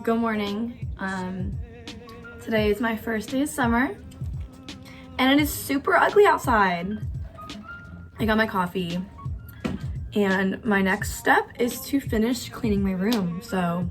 Good morning. Today is my first day of summer and it is super ugly outside. I got my coffee and my next step is to finish cleaning my room. So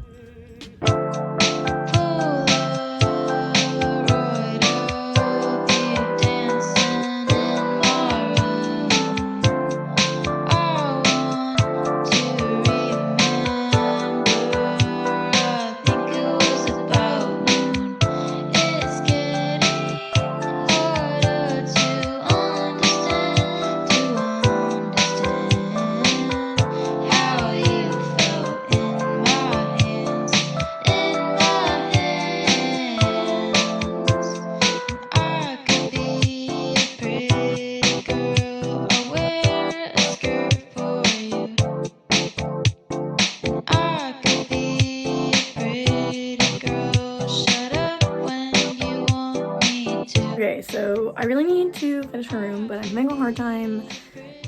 okay, so I really need to finish my room, but I'm having a hard time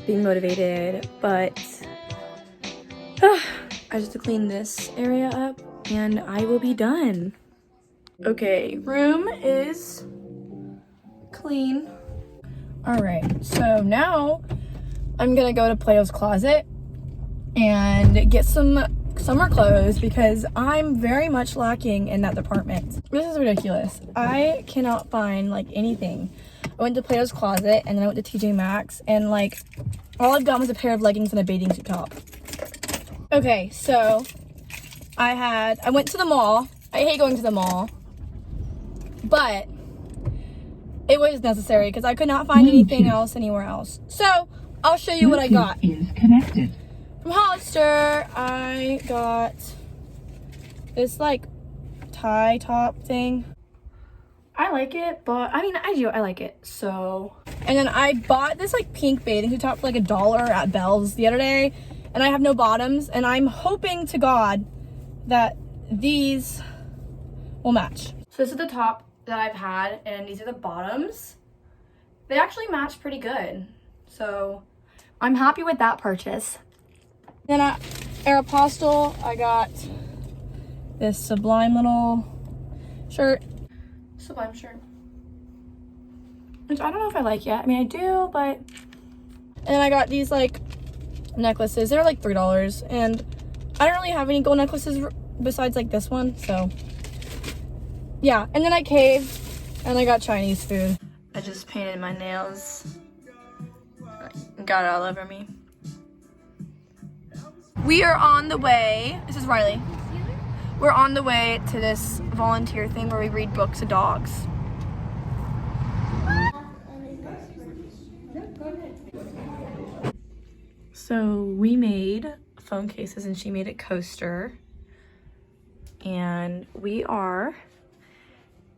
being motivated, but I just have to clean this area up and I will be done. Okay, room is clean. All right, so now I'm gonna go to Plato's Closet and get some summer clothes because I'm very much lacking in that department. This is ridiculous. I cannot find like anything. I went to Plato's Closet and then I went to TJ Maxx and like all I've got was a pair of leggings and a bathing suit top. Okay, so I went to the mall. I hate going to the mall, but it was necessary because I could not find anything else anywhere else. So I'll show you what I got. Is connected. From Hollister, I got this like tie top thing. I like it, but I mean, I like it, so. And then I bought this like pink bathing suit top for like $1 at Bell's the other day, and I have no bottoms, and I'm hoping to God that these will match. So this is the top that I've had, and these are the bottoms. They actually match pretty good, so I'm happy with that purchase. Then at Aeropostale, I got this Sublime little shirt. Sublime shirt. Which I don't know if I like yet. I mean, I do, but. And then I got these like necklaces. They're like $3. And I don't really have any gold necklaces besides like this one, so. Yeah, and then I caved and I got Chinese food. I just painted my nails. Got it all over me. We are on the way, this is Riley. We're on the way to this volunteer thing where we read books to dogs. So we made phone cases and she made a coaster. And we are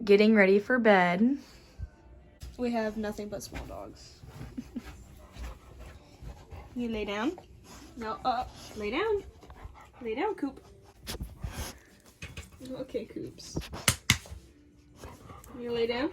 getting ready for bed. We have nothing but small dogs. You lay down? No, lay down. Lay down, Coop. Okay, Coops. You lay down?